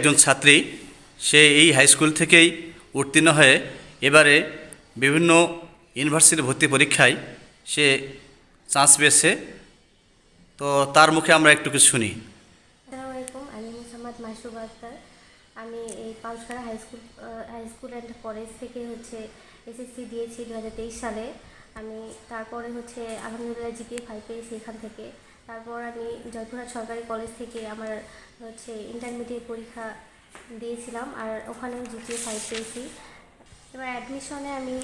একজন ছাত্রী, সে এই হাই স্কুল থেকেই উত্তীর্ণ হয়ে এবারে বিভিন্ন ইউনিভার্সিটি ভর্তি পরীক্ষায় সে চান্স পেয়েছে। তো তার মুখে আমরা একটু কিছু শুনি। আসসালামু আলাইকুম, আমি মোহাম্মদ মাসুবা আক্তার। আমি এই পাউশখাড়া হাই স্কুল অ্যান্ড কলেজ থেকে এসএসসি দিয়েছি 2023 সালে। আমি তারপরে আলহামদুলিল্লাহ জিপিএ 5 পেয়েছি এখান থেকে। তারপর আমি জয়পুরহাট সরকারি কলেজ থেকে আমার ইন্টারমিডিয়েট পরীক্ষা দিয়েছিলাম, আর ওখানেও জিপিএ 5 পেয়েছি। এবার অ্যাডমিশনে আমি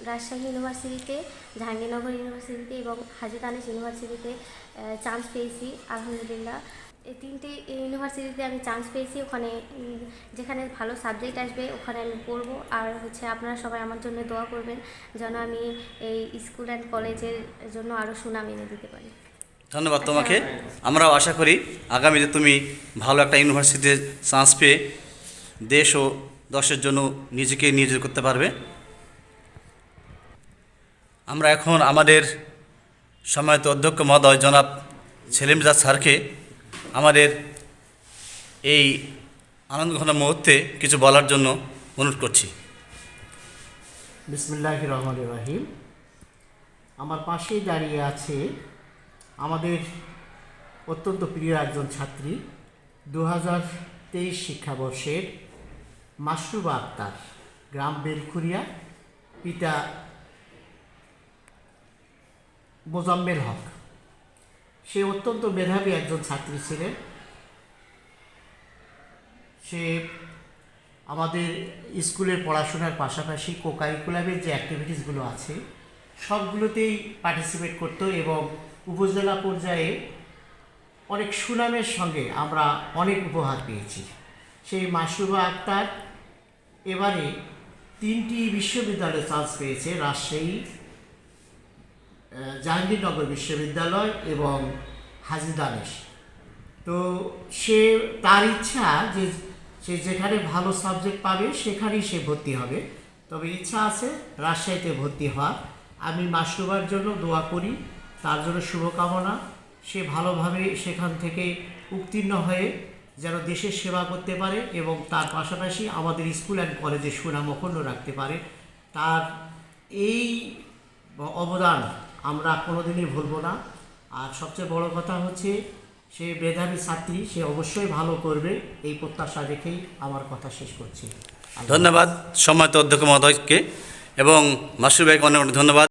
রাজশাহী ইউনিভার্সিটিতে, জাহাঙ্গীরনগর ইউনিভার্সিটিতে এবং হাজী দানেশ ইউনিভার্সিটিতে চান্স পেয়েছি আলহামদুলিল্লাহ। এই তিনটে ইউনিভার্সিটিতে আমি চান্স পেয়েছি। ওখানে যেখানে ভালো সাবজেক্ট আসবে ওখানে আমি পড়বো। আর আপনারা সবাই আমার জন্য দোয়া করবেন যেন আমি এই স্কুল অ্যান্ড কলেজের জন্য আরও সুনাম এনে দিতে পারি। ধন্যবাদ তোমাকে। আমরাও আশা করি আগামীতে তুমি ভালো একটা ইউনিভার্সিটিতে চান্স পেয়ে দেশ ও দশের জন্য নিজেকে নিয়োজিত করতে পারবে। আমরা এখন আমাদের সম্মানিত অধ্যক্ষ মহোদয় জনাব সেলিম রেজা স্যারকে আমাদের এই আনন্দঘন মুহূর্তে কিছু বলার জন্য অনুরোধ করছি। বিসমিল্লাহির রহমানির রহিম। আমার পাশেই দাঁড়িয়ে আছে আমাদের অত্যন্ত প্রিয় একজন ছাত্রী, 2023 শিক্ষাবর্ষের মাসরুবা আক্তার, গ্রাম বেলখুরিয়া, পিতা মোজাম্মেল হক। সে অত্যন্ত মেধাবী একজন ছাত্রী ছিলেন। সে আমাদের স্কুলের পড়াশোনার পাশাপাশি কোকারিকুলামের যে অ্যাক্টিভিটিসগুলো আছে সবগুলোতেই পার্টিসিপেট করত এবং উপজেলা পর্যায়ে অনেক সুনামের সঙ্গে আমরা অনেক উপহার পেয়েছি। সেই মাসরুবা আক্তার এবারে 3টি বিশ্ববিদ্যালয়ে চান্স পেয়েছে, রাজশাহী, জাহাঙ্গীরনগর বিশ্ববিদ্যালয় এবং হাজী দানেশ। তো তার ইচ্ছা যে সে যেখানে ভালো সাবজেক্ট পাবে সেখানেই সে ভর্তি হবে, তবে ইচ্ছা আছে রাজশাহীতে ভর্তি হওয়ার। আমি মাসরুবার জন্য দোয়া করি, তার জন্য শুভকামনা। সে ভালোভাবে সেখান থেকে উত্তীর্ণ হয়ে যেন দেশের সেবা করতে পারে এবং তার পাশাপাশি আমাদের স্কুল অ্যান্ড কলেজে সুনাম অক্ষুণ্ণ রাখতে পারে। তার এই অবদান আমরা কোনোদিনই ভুলব না। আর সবচেয়ে বড় কথা হচ্ছে সে মেধাবী ছাত্রী, সে অবশ্যই ভালো করবে, এই প্রত্যাশা রেখেই আমার কথা শেষ করছি। ধন্যবাদ সম্মানিত অধ্যক্ষ মহোদয়কে এবং মাসুর ভাইকে অনেক অনেক ধন্যবাদ।